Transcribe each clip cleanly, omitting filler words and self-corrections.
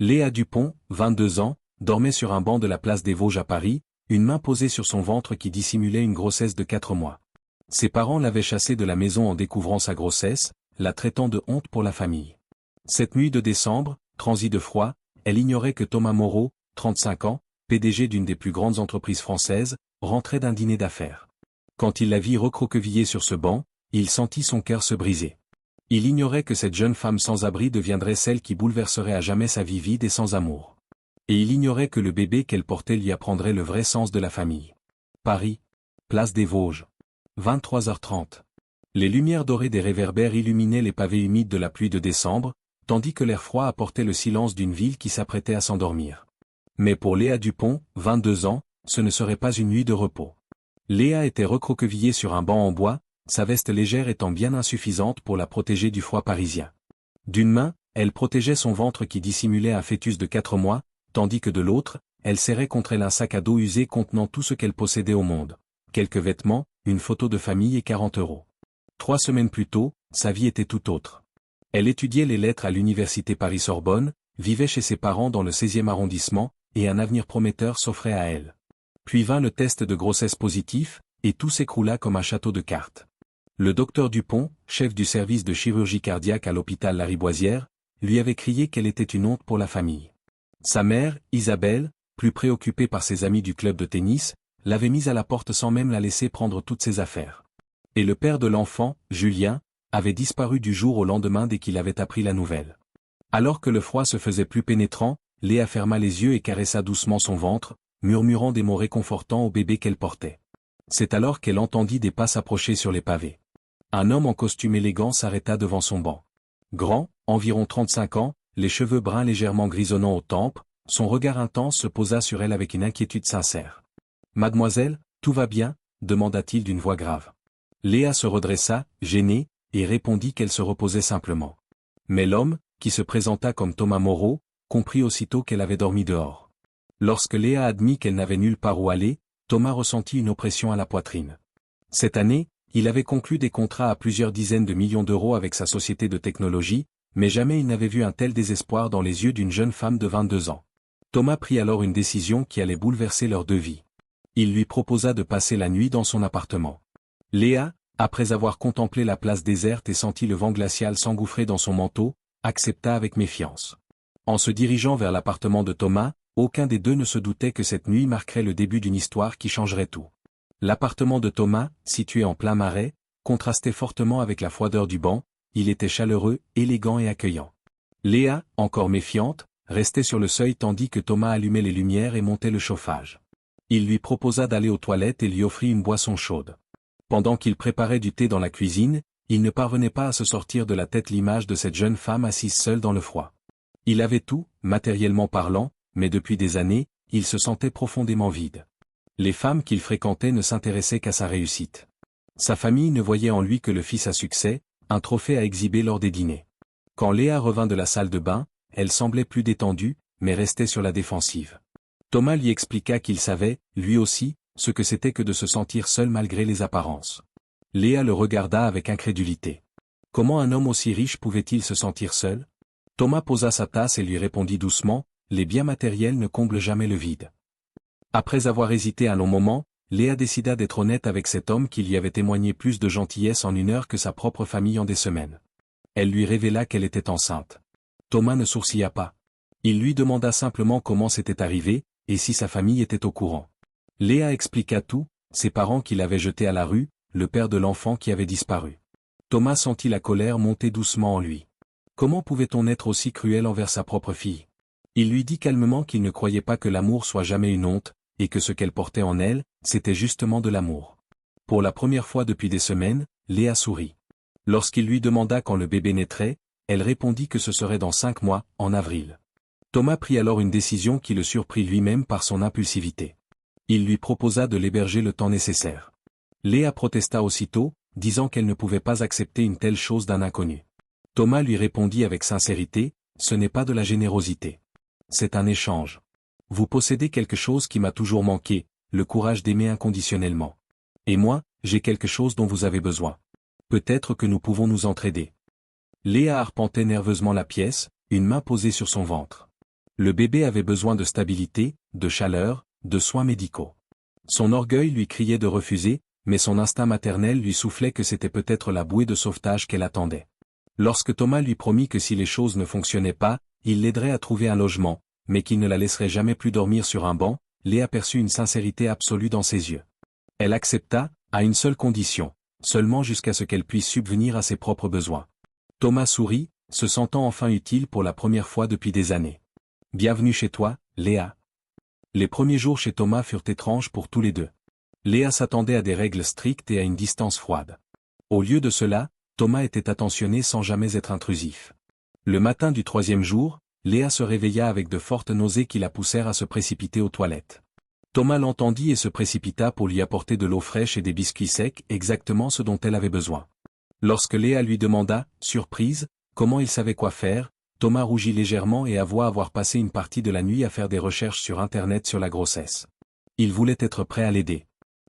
Léa Dupont, 22 ans, dormait sur un banc de la place des Vosges à Paris, une main posée sur son ventre qui dissimulait une grossesse de 4 mois. Ses parents l'avaient chassée de la maison en découvrant sa grossesse, la traitant de honte pour la famille. Cette nuit de décembre, transie de froid, elle ignorait que Thomas Moreau, 35 ans, PDG d'une des plus grandes entreprises françaises, rentrait d'un dîner d'affaires. Quand il la vit recroquevillée sur ce banc, il sentit son cœur se briser. Il ignorait que cette jeune femme sans abri deviendrait celle qui bouleverserait à jamais sa vie vide et sans amour. Et il ignorait que le bébé qu'elle portait lui apprendrait le vrai sens de la famille. Paris. Place des Vosges. 23h30. Les lumières dorées des réverbères illuminaient les pavés humides de la pluie de décembre, tandis que l'air froid apportait le silence d'une ville qui s'apprêtait à s'endormir. Mais pour Léa Dupont, 22 ans, ce ne serait pas une nuit de repos. Léa était recroquevillée sur un banc en bois, sa veste légère étant bien insuffisante pour la protéger du froid parisien. D'une main, elle protégeait son ventre qui dissimulait un fœtus de 4 mois, tandis que de l'autre, elle serrait contre elle un sac à dos usé contenant tout ce qu'elle possédait au monde. Quelques vêtements, une photo de famille et 40 €. 3 semaines plus tôt, sa vie était tout autre. Elle étudiait les lettres à l'université Paris-Sorbonne, vivait chez ses parents dans le 16e arrondissement, et un avenir prometteur s'offrait à elle. Puis vint le test de grossesse positif, et tout s'écroula comme un château de cartes. Le docteur Dupont, chef du service de chirurgie cardiaque à l'hôpital Lariboisière, lui avait crié qu'elle était une honte pour la famille. Sa mère, Isabelle, plus préoccupée par ses amis du club de tennis, l'avait mise à la porte sans même la laisser prendre toutes ses affaires. Et le père de l'enfant, Julien, avait disparu du jour au lendemain dès qu'il avait appris la nouvelle. Alors que le froid se faisait plus pénétrant, Léa ferma les yeux et caressa doucement son ventre, murmurant des mots réconfortants au bébé qu'elle portait. C'est alors qu'elle entendit des pas s'approcher sur les pavés. Un homme en costume élégant s'arrêta devant son banc. Grand, environ 35 ans, les cheveux bruns légèrement grisonnants aux tempes, son regard intense se posa sur elle avec une inquiétude sincère. « Mademoiselle, tout va bien ?» demanda-t-il d'une voix grave. Léa se redressa, gênée, et répondit qu'elle se reposait simplement. Mais l'homme, qui se présenta comme Thomas Moreau, comprit aussitôt qu'elle avait dormi dehors. Lorsque Léa admit qu'elle n'avait nulle part où aller, Thomas ressentit une oppression à la poitrine. Cette année, il avait conclu des contrats à plusieurs dizaines de millions d'euros avec sa société de technologie, mais jamais il n'avait vu un tel désespoir dans les yeux d'une jeune femme de 22 ans. Thomas prit alors une décision qui allait bouleverser leurs deux vies. Il lui proposa de passer la nuit dans son appartement. Léa, après avoir contemplé la place déserte et senti le vent glacial s'engouffrer dans son manteau, accepta avec méfiance. En se dirigeant vers l'appartement de Thomas, aucun des deux ne se doutait que cette nuit marquerait le début d'une histoire qui changerait tout. L'appartement de Thomas, situé en plein marais, contrastait fortement avec la froideur du banc, il était chaleureux, élégant et accueillant. Léa, encore méfiante, restait sur le seuil tandis que Thomas allumait les lumières et montait le chauffage. Il lui proposa d'aller aux toilettes et lui offrit une boisson chaude. Pendant qu'il préparait du thé dans la cuisine, il ne parvenait pas à se sortir de la tête l'image de cette jeune femme assise seule dans le froid. Il avait tout, matériellement parlant, mais depuis des années, il se sentait profondément vide. Les femmes qu'il fréquentait ne s'intéressaient qu'à sa réussite. Sa famille ne voyait en lui que le fils à succès, un trophée à exhiber lors des dîners. Quand Léa revint de la salle de bain, elle semblait plus détendue, mais restait sur la défensive. Thomas lui expliqua qu'il savait, lui aussi, ce que c'était que de se sentir seul malgré les apparences. Léa le regarda avec incrédulité. Comment un homme aussi riche pouvait-il se sentir seul? Thomas posa sa tasse et lui répondit doucement, les biens matériels ne comblent jamais le vide. Après avoir hésité un long moment, Léa décida d'être honnête avec cet homme qui lui avait témoigné plus de gentillesse en une heure que sa propre famille en des semaines. Elle lui révéla qu'elle était enceinte. Thomas ne sourcilla pas. Il lui demanda simplement comment c'était arrivé, et si sa famille était au courant. Léa expliqua tout, ses parents qui l'avaient jeté à la rue, le père de l'enfant qui avait disparu. Thomas sentit la colère monter doucement en lui. Comment pouvait-on être aussi cruel envers sa propre fille? Il lui dit calmement qu'il ne croyait pas que l'amour soit jamais une honte, et que ce qu'elle portait en elle, c'était justement de l'amour. Pour la première fois depuis des semaines, Léa sourit. Lorsqu'il lui demanda quand le bébé naîtrait, elle répondit que ce serait dans 5 mois, en avril. Thomas prit alors une décision qui le surprit lui-même par son impulsivité. Il lui proposa de l'héberger le temps nécessaire. Léa protesta aussitôt, disant qu'elle ne pouvait pas accepter une telle chose d'un inconnu. Thomas lui répondit avec sincérité, « Ce n'est pas de la générosité. C'est un échange. Vous possédez quelque chose qui m'a toujours manqué, le courage d'aimer inconditionnellement. Et moi, j'ai quelque chose dont vous avez besoin. Peut-être que nous pouvons nous entraider. » Léa arpentait nerveusement la pièce, une main posée sur son ventre. Le bébé avait besoin de stabilité, de chaleur, de soins médicaux. Son orgueil lui criait de refuser, mais son instinct maternel lui soufflait que c'était peut-être la bouée de sauvetage qu'elle attendait. Lorsque Thomas lui promit que si les choses ne fonctionnaient pas, il l'aiderait à trouver un logement, mais qu'il ne la laisserait jamais plus dormir sur un banc, Léa perçut une sincérité absolue dans ses yeux. Elle accepta, à une seule condition, seulement jusqu'à ce qu'elle puisse subvenir à ses propres besoins. Thomas sourit, se sentant enfin utile pour la première fois depuis des années. « Bienvenue chez toi, Léa. » Les premiers jours chez Thomas furent étranges pour tous les deux. Léa s'attendait à des règles strictes et à une distance froide. Au lieu de cela, Thomas était attentionné sans jamais être intrusif. Le matin du 3e jour, Léa se réveilla avec de fortes nausées qui la poussèrent à se précipiter aux toilettes. Thomas l'entendit et se précipita pour lui apporter de l'eau fraîche et des biscuits secs, exactement ce dont elle avait besoin. Lorsque Léa lui demanda, surprise, comment il savait quoi faire, Thomas rougit légèrement et avoua avoir passé une partie de la nuit à faire des recherches sur Internet sur la grossesse. Il voulait être prêt à l'aider.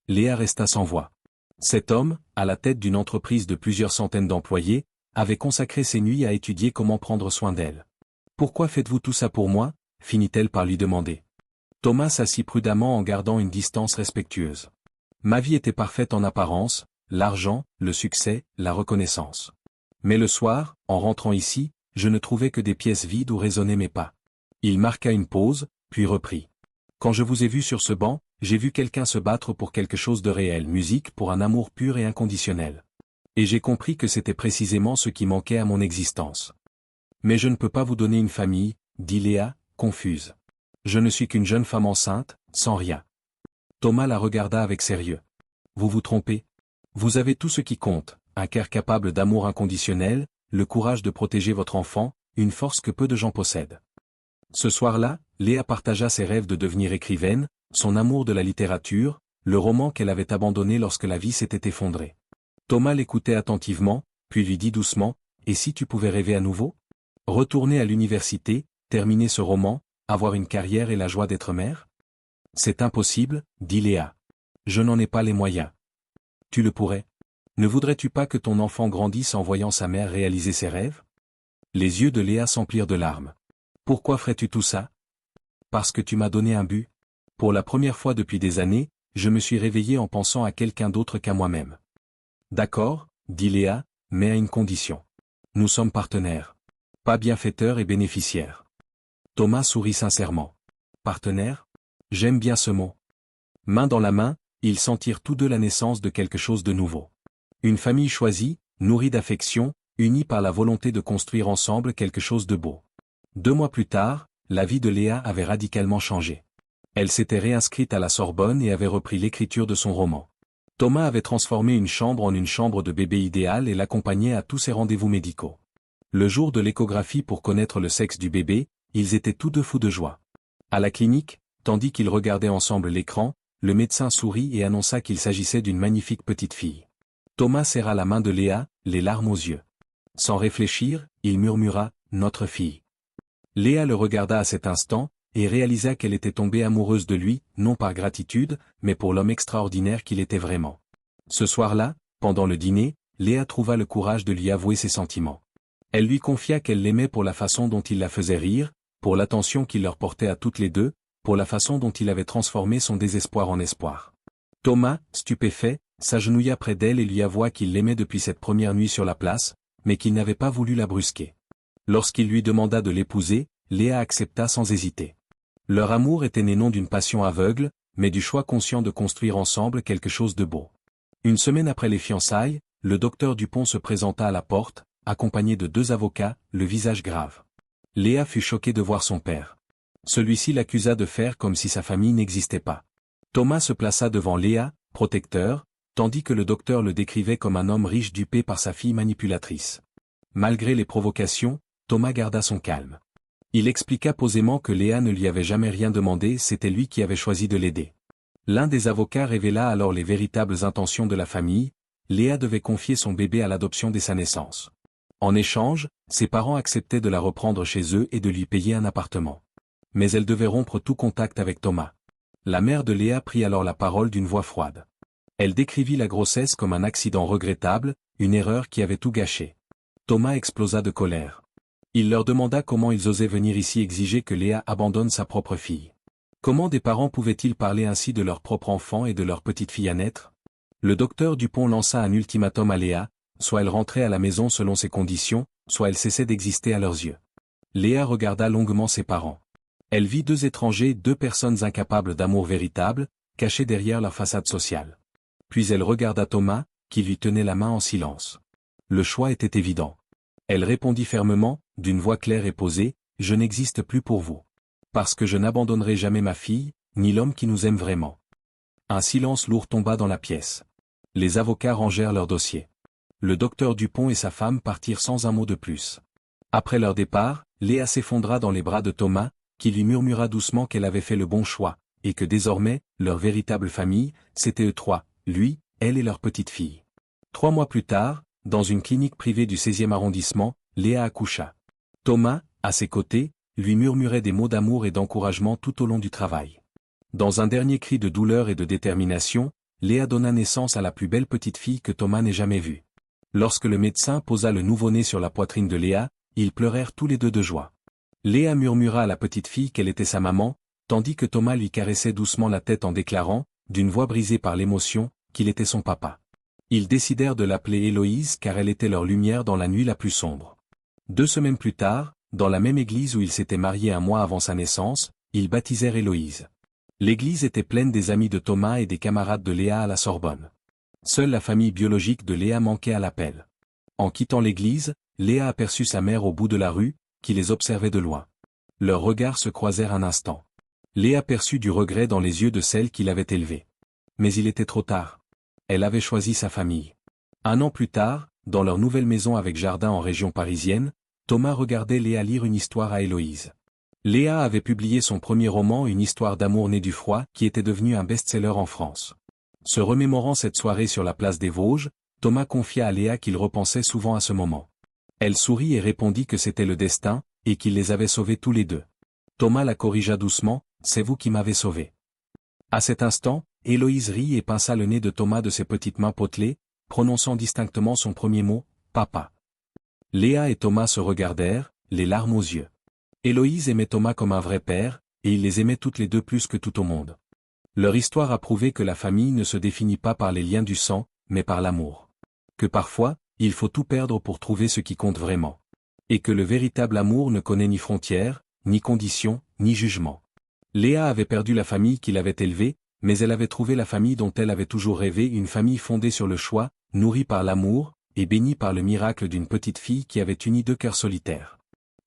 Léa resta sans voix. Cet homme, à la tête d'une entreprise de plusieurs centaines d'employés, avait consacré ses nuits à étudier comment prendre soin d'elle. « Pourquoi faites-vous tout ça pour moi ?» finit-elle par lui demander. Thomas s'assit prudemment en gardant une distance respectueuse. « Ma vie était parfaite en apparence, l'argent, le succès, la reconnaissance. Mais le soir, en rentrant ici, je ne trouvais que des pièces vides où résonnaient mes pas. » Il marqua une pause, puis reprit. « Quand je vous ai vu sur ce banc, j'ai vu quelqu'un se battre pour quelque chose de réel, musique pour un amour pur et inconditionnel. Et j'ai compris que c'était précisément ce qui manquait à mon existence. Mais je ne peux pas vous donner une famille, dit Léa, confuse. Je ne suis qu'une jeune femme enceinte, sans rien. » Thomas la regarda avec sérieux. « Vous vous trompez. Vous avez tout ce qui compte, un cœur capable d'amour inconditionnel, le courage de protéger votre enfant, une force que peu de gens possèdent. » Ce soir-là, Léa partagea ses rêves de devenir écrivaine, son amour de la littérature, le roman qu'elle avait abandonné lorsque la vie s'était effondrée. Thomas l'écoutait attentivement, puis lui dit doucement, « Et si tu pouvais rêver à nouveau ? Retourner à l'université, terminer ce roman, avoir une carrière et la joie d'être mère ? » « C'est impossible, dit Léa. Je n'en ai pas les moyens. »« Tu le pourrais. Ne voudrais-tu pas que ton enfant grandisse en voyant sa mère réaliser ses rêves ?» Les yeux de Léa s'emplirent de larmes. « Pourquoi ferais-tu tout ça ? Parce que tu m'as donné un but. Pour la première fois depuis des années, je me suis réveillé en pensant à quelqu'un d'autre qu'à moi-même. »« D'accord, dit Léa, mais à une condition. Nous sommes partenaires. Pas bienfaiteurs et bénéficiaires. » Thomas sourit sincèrement. « Partenaire ? J'aime bien ce mot. » Main dans la main, ils sentirent tous deux la naissance de quelque chose de nouveau. Une famille choisie, nourrie d'affection, unie par la volonté de construire ensemble quelque chose de beau. 2 mois plus tard, la vie de Léa avait radicalement changé. Elle s'était réinscrite à la Sorbonne et avait repris l'écriture de son roman. Thomas avait transformé une chambre en une chambre de bébé idéale et l'accompagnait à tous ses rendez-vous médicaux. Le jour de l'échographie pour connaître le sexe du bébé, ils étaient tous deux fous de joie. À la clinique, tandis qu'ils regardaient ensemble l'écran, le médecin sourit et annonça qu'il s'agissait d'une magnifique petite fille. Thomas serra la main de Léa, les larmes aux yeux. Sans réfléchir, il murmura « Notre fille ». Léa le regarda à cet instant, et réalisa qu'elle était tombée amoureuse de lui, non par gratitude, mais pour l'homme extraordinaire qu'il était vraiment. Ce soir-là, pendant le dîner, Léa trouva le courage de lui avouer ses sentiments. Elle lui confia qu'elle l'aimait pour la façon dont il la faisait rire, pour l'attention qu'il leur portait à toutes les deux, pour la façon dont il avait transformé son désespoir en espoir. Thomas, stupéfait, s'agenouilla près d'elle et lui avoua qu'il l'aimait depuis cette première nuit sur la place, mais qu'il n'avait pas voulu la brusquer. Lorsqu'il lui demanda de l'épouser, Léa accepta sans hésiter. Leur amour était né non d'une passion aveugle, mais du choix conscient de construire ensemble quelque chose de beau. Une semaine après les fiançailles, le docteur Dupont se présenta à la porte, accompagné de 2 avocats, le visage grave. Léa fut choquée de voir son père. Celui-ci l'accusa de faire comme si sa famille n'existait pas. Thomas se plaça devant Léa, protecteur, tandis que le docteur le décrivait comme un homme riche dupé par sa fille manipulatrice. Malgré les provocations, Thomas garda son calme. Il expliqua posément que Léa ne lui avait jamais rien demandé, c'était lui qui avait choisi de l'aider. L'un des avocats révéla alors les véritables intentions de la famille, Léa devait confier son bébé à l'adoption dès sa naissance. En échange, ses parents acceptaient de la reprendre chez eux et de lui payer un appartement. Mais elle devait rompre tout contact avec Thomas. La mère de Léa prit alors la parole d'une voix froide. Elle décrivit la grossesse comme un accident regrettable, une erreur qui avait tout gâché. Thomas explosa de colère. Il leur demanda comment ils osaient venir ici exiger que Léa abandonne sa propre fille. Comment des parents pouvaient-ils parler ainsi de leur propre enfant et de leur petite fille à naître? Le docteur Dupont lança un ultimatum à Léa, soit elle rentrait à la maison selon ses conditions, soit elle cessait d'exister à leurs yeux. Léa regarda longuement ses parents. Elle vit deux étrangers, deux personnes incapables d'amour véritable, cachées derrière leur façade sociale. Puis elle regarda Thomas, qui lui tenait la main en silence. Le choix était évident. Elle répondit fermement, d'une voix claire et posée, « Je n'existe plus pour vous. Parce que je n'abandonnerai jamais ma fille, ni l'homme qui nous aime vraiment. » Un silence lourd tomba dans la pièce. Les avocats rangèrent leur dossier. Le docteur Dupont et sa femme partirent sans un mot de plus. Après leur départ, Léa s'effondra dans les bras de Thomas, qui lui murmura doucement qu'elle avait fait le bon choix, et que désormais, leur véritable famille, c'était eux trois, lui, elle et leur petite fille. 3 mois plus tard, dans une clinique privée du 16e arrondissement, Léa accoucha. Thomas, à ses côtés, lui murmurait des mots d'amour et d'encouragement tout au long du travail. Dans un dernier cri de douleur et de détermination, Léa donna naissance à la plus belle petite fille que Thomas n'ait jamais vue. Lorsque le médecin posa le nouveau-né sur la poitrine de Léa, ils pleurèrent tous les deux de joie. Léa murmura à la petite fille qu'elle était sa maman, tandis que Thomas lui caressait doucement la tête en déclarant, d'une voix brisée par l'émotion, qu'il était son papa. Ils décidèrent de l'appeler Héloïse car elle était leur lumière dans la nuit la plus sombre. 2 semaines plus tard, dans la même église où ils s'étaient mariés un mois avant sa naissance, ils baptisèrent Héloïse. L'église était pleine des amis de Thomas et des camarades de Léa à la Sorbonne. Seule la famille biologique de Léa manquait à l'appel. En quittant l'église, Léa aperçut sa mère au bout de la rue, qui les observait de loin. Leurs regards se croisèrent un instant. Léa perçut du regret dans les yeux de celle qui l'avait élevée. Mais il était trop tard. Elle avait choisi sa famille. 1 an plus tard, dans leur nouvelle maison avec jardin en région parisienne, Thomas regardait Léa lire une histoire à Héloïse. Léa avait publié son premier roman Une histoire d'amour née du froid qui était devenu un best-seller en France. Se remémorant cette soirée sur la place des Vosges, Thomas confia à Léa qu'il repensait souvent à ce moment. Elle sourit et répondit que c'était le destin, et qu'il les avait sauvés tous les deux. Thomas la corrigea doucement, « C'est vous qui m'avez sauvé. » À cet instant, Héloïse rit et pinça le nez de Thomas de ses petites mains potelées, prononçant distinctement son premier mot, « Papa ». Léa et Thomas se regardèrent, les larmes aux yeux. Héloïse aimait Thomas comme un vrai père, et il les aimait toutes les deux plus que tout au monde. Leur histoire a prouvé que la famille ne se définit pas par les liens du sang, mais par l'amour. Que parfois, il faut tout perdre pour trouver ce qui compte vraiment. Et que le véritable amour ne connaît ni frontières, ni conditions, ni jugement. Léa avait perdu la famille qui l'avait élevée, mais elle avait trouvé la famille dont elle avait toujours rêvé, une famille fondée sur le choix, nourrie par l'amour, et bénie par le miracle d'une petite fille qui avait uni 2 cœurs solitaires.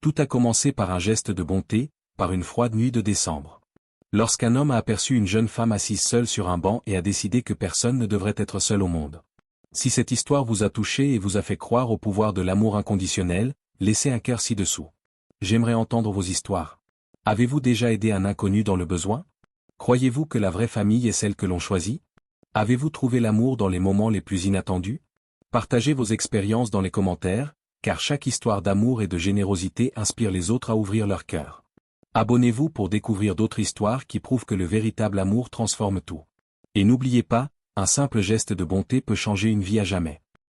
Tout a commencé par un geste de bonté, par une froide nuit de décembre. Lorsqu'un homme a aperçu une jeune femme assise seule sur un banc et a décidé que personne ne devrait être seul au monde. Si cette histoire vous a touché et vous a fait croire au pouvoir de l'amour inconditionnel, laissez un cœur ci-dessous. J'aimerais entendre vos histoires. Avez-vous déjà aidé un inconnu dans le besoin? Croyez-vous que la vraie famille est celle que l'on choisit? Avez-vous trouvé l'amour dans les moments les plus inattendus? Partagez vos expériences dans les commentaires, car chaque histoire d'amour et de générosité inspire les autres à ouvrir leur cœur. Abonnez-vous pour découvrir d'autres histoires qui prouvent que le véritable amour transforme tout. Et n'oubliez pas, un simple geste de bonté peut changer une vie à jamais.